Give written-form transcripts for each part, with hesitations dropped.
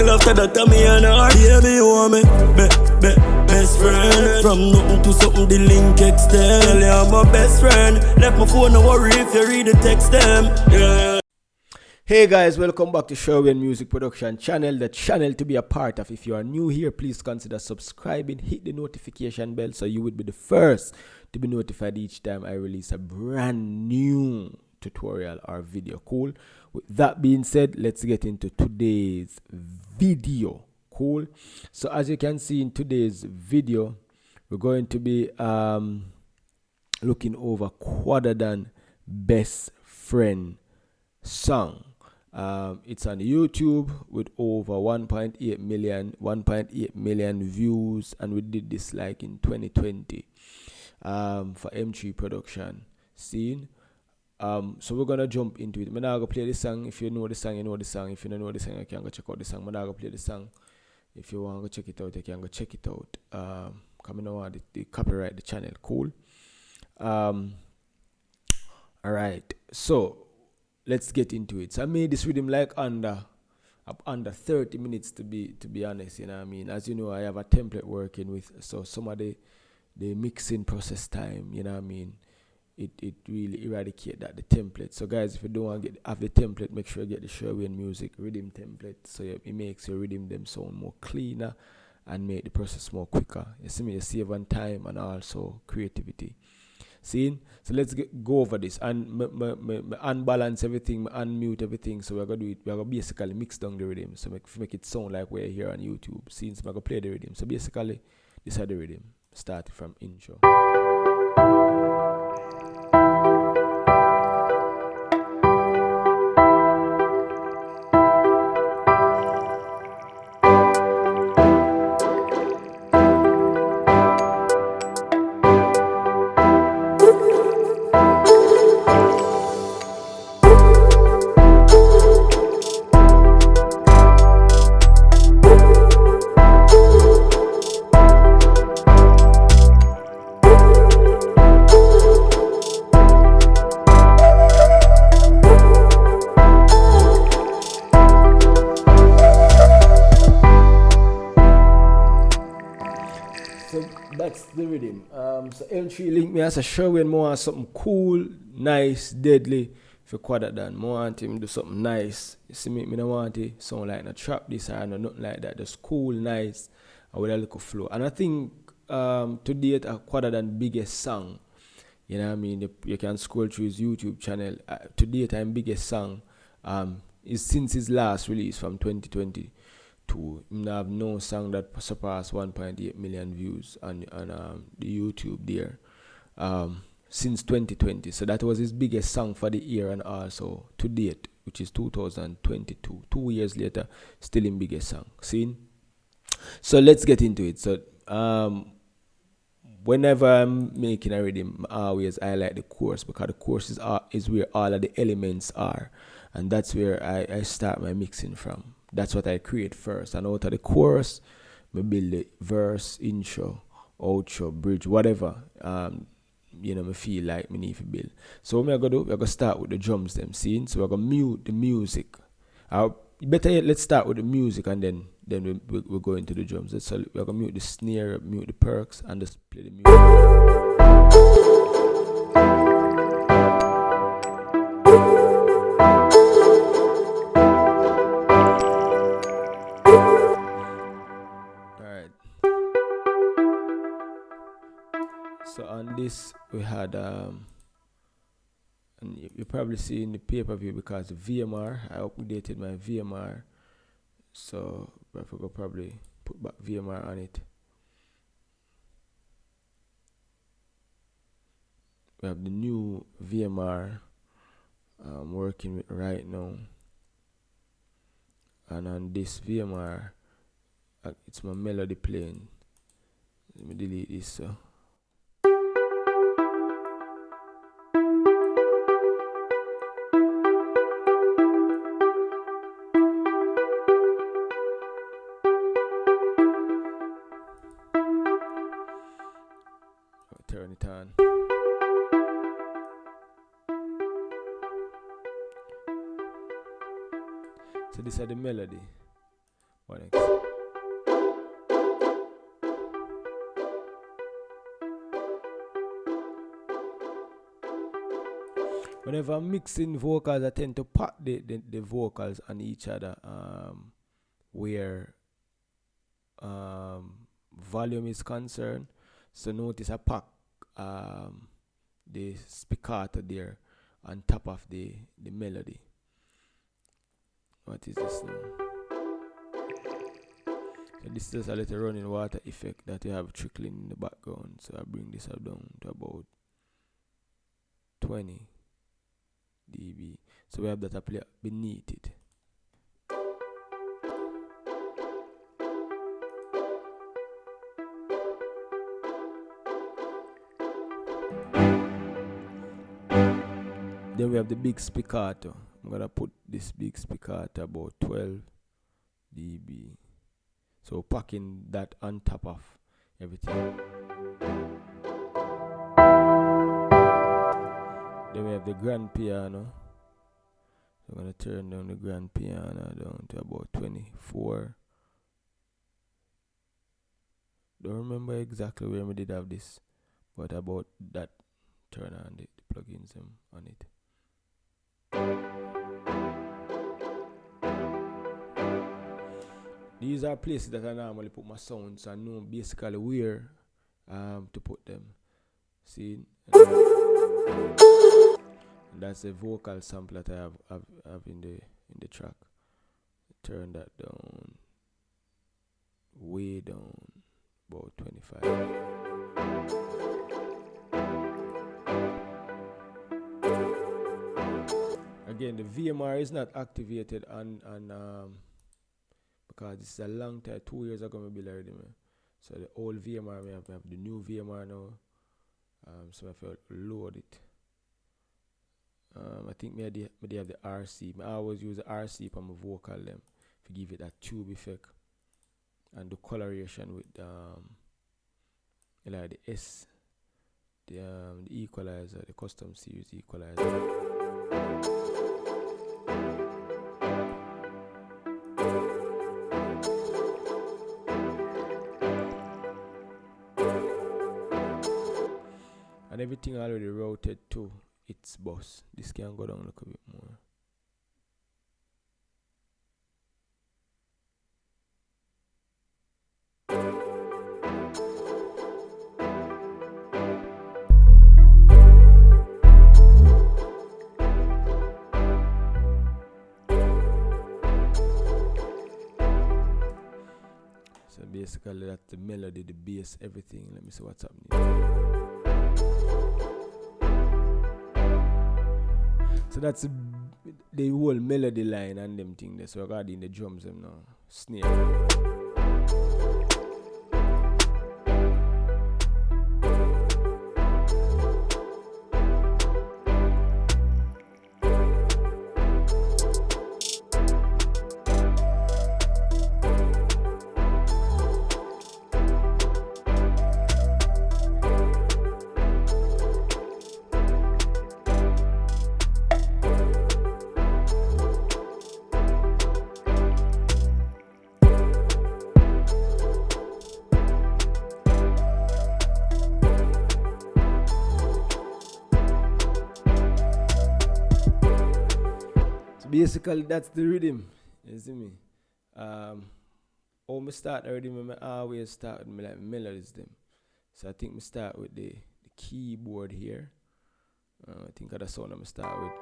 after that, tell me and her. Baby, you want me, best friend. From nothing to something, the link extend. Tell you I'm my best friend. Left my phone, no worry if you read the text them. Yeah. Hey guys, welcome back to Sherwayne Music Production channel, the channel to be a part of. If you are new here, please consider subscribing, hit the notification bell so you would be the first to be notified each time I release a brand new tutorial or video. Cool. With that being said, let's get into today's video. Cool. So as you can see in today's video, we're going to be looking over Quada Best Friend song. It's on YouTube with over 1.8 million views, and we did this like in 2020 for M3 production scene. So we're gonna jump into it. I'm not gonna play the song. If you know the song, you know the song. If you don't know the song, you can go check out the song. I'm not gonna play the song. If you want to check it out, you can go check it out. Coming on the copyright the channel. Cool. All right. So let's get into it. So I made this rhythm like under 30 minutes to be honest. You know what I mean? As you know, I have a template working with. So some of the mixing process time. You know what I mean? It really eradicate that the template. So guys, if you don't want to have the template, make sure you get the Sherwayne Music Riddim template. So it makes your rhythm them sound more cleaner and make the process more quicker. You see me, you save on time and also creativity. See? So let's go over this and unbalance everything, unmute everything. So we're gonna do it. We're gonna basically mix down the rhythm. So make it sound like we're here on YouTube. See, so we're gonna play the rhythm. So basically, this is the rhythm. Starting from intro. So that's the rhythm. So M3 link me as a Sherwayne more something cool, nice, deadly for Quada done. More want him do something nice. You see me don't want it sound like no trap this or no nothing like that. Just cool, nice, and with a little flow. And I think to date Quada done biggest song. You know what I mean? You can scroll through his YouTube channel. To date I'm biggest song is since his last release from 2020. I have no song that surpassed 1.8 million views on the YouTube there since 2020. So that was his biggest song for the year, and also to date, which is 2022. 2 years later, still in biggest song. See? So let's get into it. So whenever I'm making a rhythm, I always highlight the chorus, because the chorus is where all of the elements are, and that's where I start my mixing from. That's what I create first, and out of the chorus, I build the verse, intro, outro, bridge, whatever me feel like me need to build. So what we're gonna do, we're gonna start with the drums them, see? So we're gonna mute the music. Better yet, let's start with the music and then we'll go into the drums. So we're gonna mute the snare, mute the perks, and just play the music. So on this we had and you probably see in the pay-per-view, because the VMR, I updated my VMR, so I forgot probably put back VMR on it. We have the new VMR I'm working with right now, and on this VMR it's my melody playing. Let me delete this. So turn it on. So this is the melody. What next? Whenever I'm mixing vocals, I tend to pack the vocals on each other, where volume is concerned. So notice I pack the spiccato there on top of the melody. What is this now? So this is a little running water effect that you have trickling in the background. So I bring this up down to about 20 dB. So we have that up beneath it. Then we have the big spiccato. I'm gonna put this big spiccato about 12 dB. So packing that on top of everything. Then we have the grand piano. So I'm gonna turn down the grand piano down to about 24. Don't remember exactly where we did have this, but about that. Turn on the plugins on it. These are places that I normally put my sounds. I know basically where to put them. See, and that's a vocal sample that I have in the track. Turn that down, way down, about 25. Again, the VMR is not activated on because this is a long time, 2 years ago I built Riddim. So the old VMR, we have the new VMR now. So I have to load it. I think they have the RC. I always use the RC for my vocal them to give it that tube effect. And the coloration with like the S, the equalizer, the custom series equalizer. And everything already routed to its bus. This can go down a little bit more. So basically that's the melody, the bass, everything. Let me see what's happening. So that's the whole melody line and them thing there. So regarding the drums them now. Snare. Basically, that's the rhythm. You see me? When I start the rhythm, I always start with like melodies them. So I think I start with the keyboard here. I think of the sound I start with.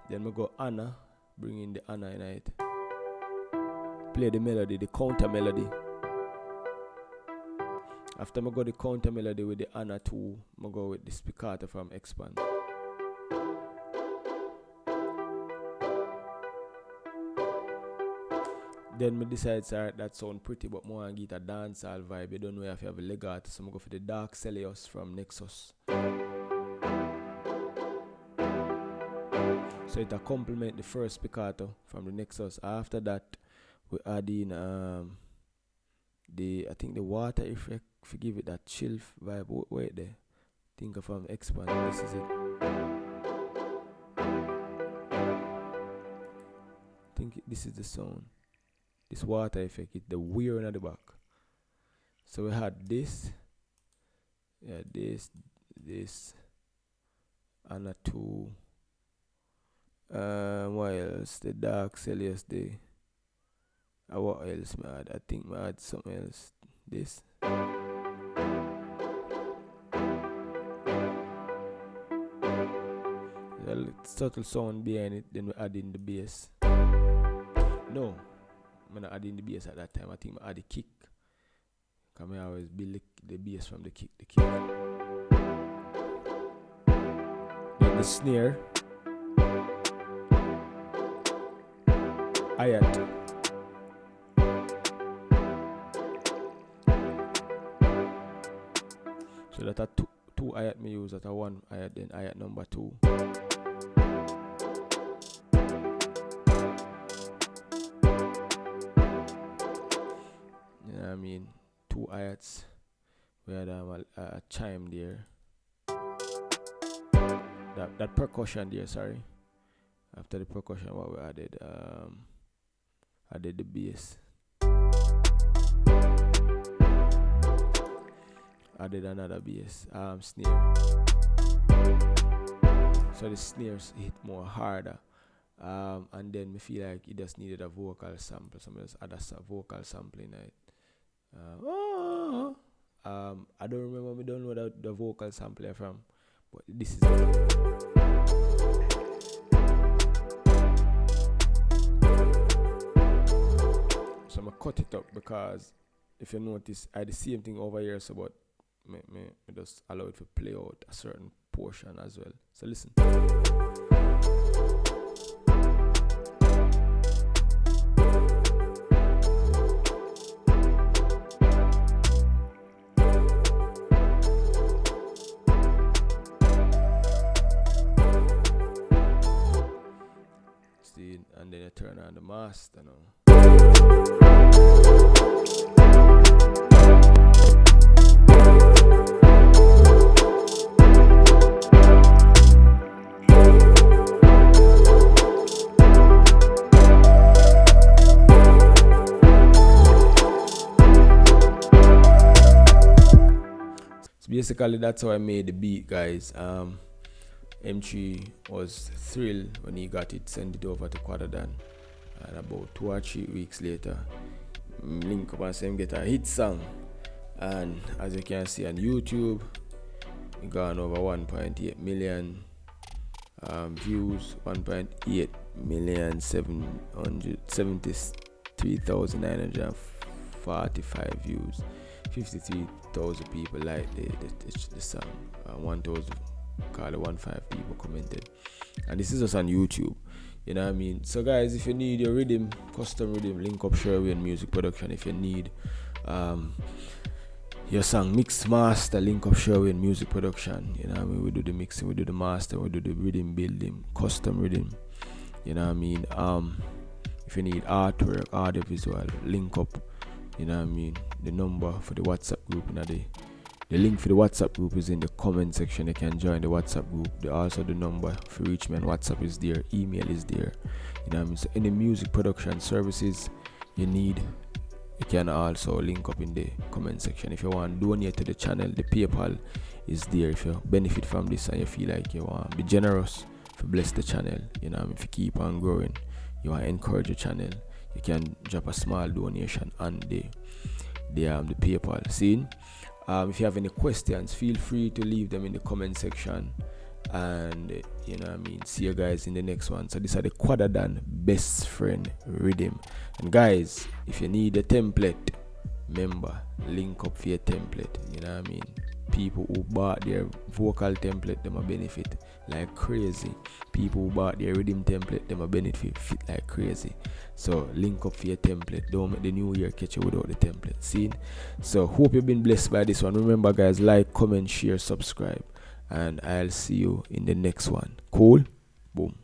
Then I go Anna, bring in the Anna in it. Play the melody, the counter melody. After I go the counter melody with the Anna 2, I go with the spiccato from Expand. Then I decide that sound pretty, but more I get a dancehall vibe. You don't know if you have a legato, so I go for the Dark Celios from Nexus. So it complement the first spiccato from the Nexus. After that, we add in I think the water effect, forgive it, that chill vibe. Wait there. Think of Expand. This is it. this is the sound. This water effect, it the weird at the back. So we had this, yeah, this, and a two. What else? The dark Celsius day. What else I had? I think I had something else. This. A subtle sound behind it, then we add in the bass. No, I'm not adding the bass at that time. I think I add the kick. Because I always build the bass from the kick. Then the snare. Hi-hat. So that are two hi-hat me use, that are one hi-hat, then hi-hat number 2. You know what I mean? 2 hi-hats. We had a chime there. That percussion there, sorry. After the percussion, what we added? Added the bass. Added another bass, snare. So the snares hit more harder. And then we feel like it just needed a vocal sample. Somebody else add a vocal sample in it. I don't remember, we don't know the vocal sample from, but this is it. So I'm gonna cut it up because if you notice, I had the same thing over here, so but me just allow it to play out a certain portion as well. So listen. See, and then you turn on the master now. Basically, that's how I made the beat, guys. M3 was thrilled when he got it, sent it over to Quada, and about 2 or 3 weeks later, link up and say him get a hit song. And as you can see on YouTube, it gone over 1.8 million views, 1.8 million 773,945 views. 53,000 people liked the song. 1,000 call it 1.5 people commented, and this is just on YouTube. You know what I mean? So guys, if you need your rhythm, custom rhythm, link up Sherwayne Music Production. If you need your song mix master, link up Sherwayne Music Production. You know what I mean? We do the mixing, we do the master, we do the rhythm building, custom rhythm. You know what I mean? If you need artwork, audio visual, link up. You know what I mean? The number for the WhatsApp group, the link for the WhatsApp group is in the comment section. You can join the WhatsApp group. Also the number for reach me on WhatsApp is there, email is there. You know what I mean? So any music production services you need, you can also link up in the comment section. If you want to donate to the channel, the PayPal is there. If you benefit from this and you feel like you want to be generous to bless the channel, you know what I mean? If you keep on growing, you want to encourage the channel, you can drop a small donation on the PayPal. See? If you have any questions, feel free to leave them in the comment section. And you know what I mean, see you guys in the next one. So these are the Quada best friend Riddim. And guys, if you need a template, remember, link up for your template. You know what I mean? People who bought their vocal template, them a benefit like crazy. People who bought their rhythm template, them a benefit like crazy. So link up for your template. Don't make the new year catch you without the template. See? So hope you've been blessed by this one. Remember guys, like, comment, share, subscribe, and I'll see you in the next one. Cool? Boom.